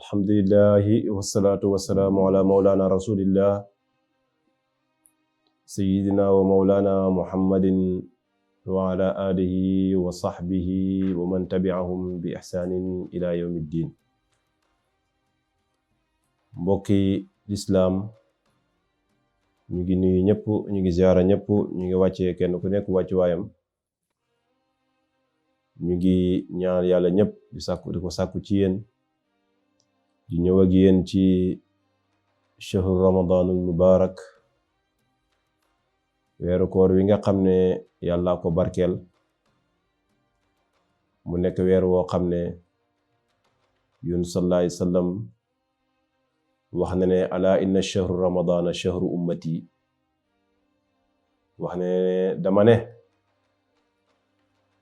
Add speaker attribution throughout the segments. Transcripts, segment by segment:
Speaker 1: alhamdulillahi wassalatu wassalamu ala maulana rasulillah sayyidina wa maulana muhammadin wa ala alihi wa sahbihi wa man tabi'ahum bi ihsanin ila yawmiddin. Mbokki lislaam ñu ngi nuyu ñëpp, ñu ngi ziyaara ñëpp, ñu ngi wàccee kenn ku nekk wàccu waayam. ñu ngi ñaan yàlla ñëpp di ko sàkku ci yéen, di ñëw ak yéen ci shahru ramadanul mubarak, weeru koor wi nga xam ne yàlla ko barkeel, mu nekk weer woo xam ne yun sallallahu alayhi wasallam wax na ne ala inna shahru ramadana shahru ummati, wax ne dama ne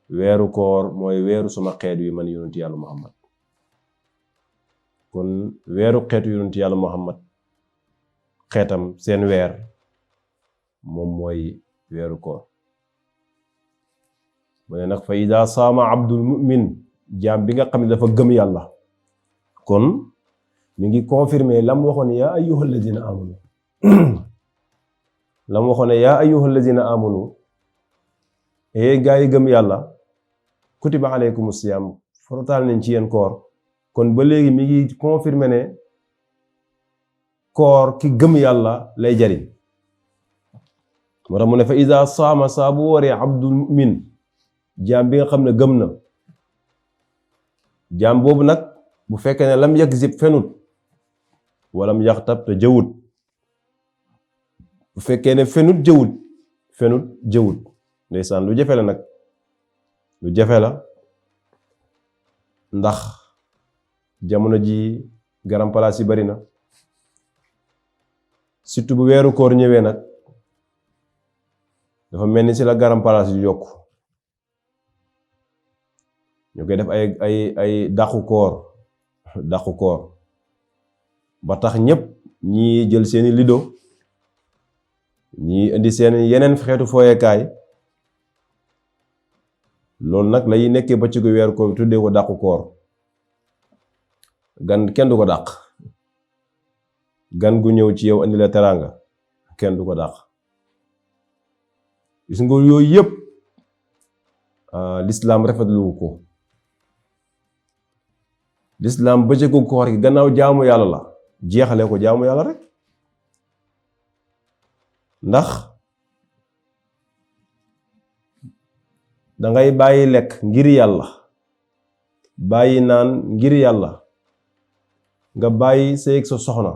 Speaker 1: weeru koor mooy weeru suma xeet wi man yonent yàlla muhammad. kon weeru xeetu yonent yàlla muhammad xeetam seen weer moom mooy weeru koor. mu ne nag fa ida saama abdul mu'min, jaam bi nga xam ne dafa gëm yàlla, kon mi ngi confirmer lam waxoon yaa ayyuhal lazina amanu lam waxoon ne yaa ayyuhal lazina amanu, gaa yi gëm yàlla, kutiba alaykum siyam, forotaal nañ ci yéen koor. kon ba léegi mi ngi confirmer ne koor ki gëm yàlla lay jariñ. moo tax mu ne fa iza saama, saa bu wooree abdul mu'min, jaam bi nga xam ne gëm na, jaam boobu nag bu fekkee ne lam yakzib fenut, walam yaxtab te jëwut, bu fekkee ne fenut jëwut, ndeysaan lu jafe la nag, lu jafe la, ndax jamono ji garam palaas yi bari na, surtout bu weeru koor ñëwee nag dafa mel ni si la garam palaas yu yokku. ñu koy def ay dàqu koor ba tax ñépp ñii jël seeni lido, ñii indi seen yeneen xeetu fooyekaay. loolu nag lay nekkee ba ci gu weeru koor tuddee ko dàqu koor. gan kenn du ko dàq, gan gu ñëw ci yow andi la teraanga kenn du ko dàq. gis nga yooyu yëpp lislaam rafetlu ko. lislaam bëccëgu koor gi gannaaw jaamu yàlla la, jeexale ko jaamu yàlla rek. ndax dangay bàyyi lekk ngir yàlla, bàyyi naan ngir yàlla, nga bàyyi sëy ak sa soxna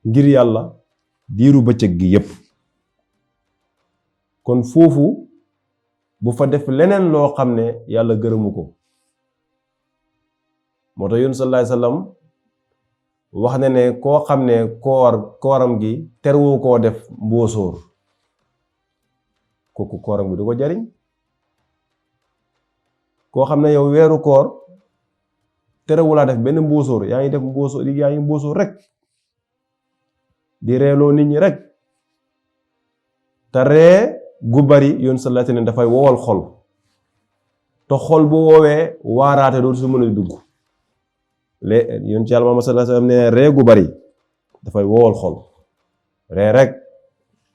Speaker 1: ngir yàlla diiru bëccëg gi yépp. kon foofu bu fa def leneen loo xam ne yàlla gërëmu ko. moo tax yonent sallallahu alayhi wasallam wax na ne koo xam ne kooram gi terwu koo def mbóosóor, kooku kooram gi du ko jariñ. koo xam ne yow weeru koor terewulaa def benn mbóosóor, yaa ngi def mbóosóor rek, di reeloo nit ñi rek, te ree gu bari yoon sallallahu alayhi wasallam dafay wowal xol, te xol bu woowee waaraate dootu su mën a dugg. yoon ci yàlla Muhammad sallallahu alayhi wasallam ne ree gu bari dafay wowal xol, ree rek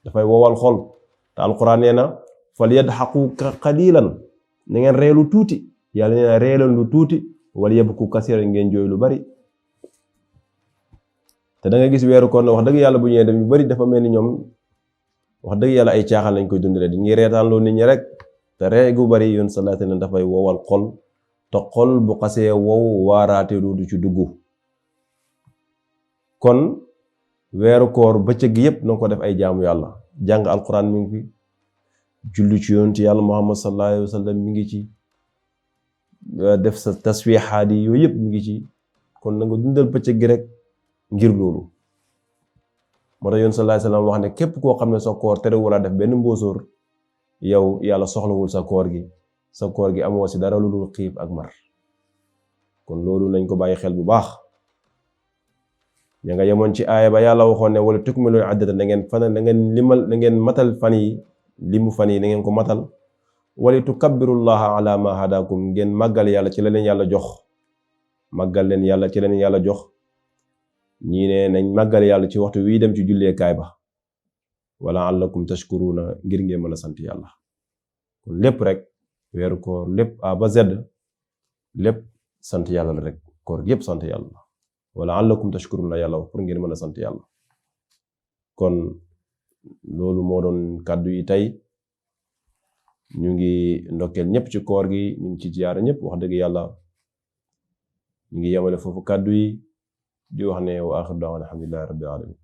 Speaker 1: dafay wowal xol. te alquran nee na fal yadhaqu qalilan, na ngeen reelu tuuti. yàlla nee na reelan lu tuuti, wala yabku kasiran, ngeen jooy lu bari. te da nga gis weeru koor wax dëgg yàlla bu ñëwee dem yu bari dafa mel ni ñoom wax dëgg yàlla ay caaxaan lañ koy dundale, di ngi reetaan loo nit ñi rek. te ree gu bari yoon sallallahu alayhi wasallam dafay wowal xol, te xol bu xasee wow waaraate du ci dugg. kon weeru koor bëccëg gi yépp na ko def ay jaamu yàlla. jàng alquran mi ngi fi, julli ci yonent yàlla Muhammad sallallahu alayhi wasallam mi ngi ci, def sa taswiixaat yi yooyu yëpp mi ngi ci. kon na nga dundal bëccëg gi rek ngir loolu. moo tax yoon sallallahu alayhi wasallam wax ne képp koo xam ne sa koor terewul a def benn mbóosóor, yow yàlla soxlawul sa koor gi amoo si dara lu dul xiif ak mar. kon loolu nañ ko bàyyi xel bu baax. ña nga yemoon ci aaya ba yàlla waxoon ne wala tukmilu iddata, na ngeen matal fan yi, limu fan yi na ngeen ko matal. wali tukabbirullaha ala ma hadakum, ngeen màggal yàlla ci la leen yàlla jox. màggal leen yàlla ci leen yàlla jox ñii ne nañ màggal yàlla ci waxtu wi dem ci julleekaay ba wala allakum tashkuruna ngir ngeen mën a sant yàlla kon lépp rek weeru koor lépp A ba Z lépp sant yàlla la rek koor yépp sant yàlla la wala allakum tashkuruna yàlla pour ngeen mën a sant yàlla kon loolu moo doon kàddu yi tey ñu ngi ndokkeel ñëpp ci koor gi ñu ngi ci ziyaara ñëpp wax dëgg yàlla ñu ngi yemale foofu kàddu yi di wax ne wa axiru da'waana alhamdulillahi rabbil alamin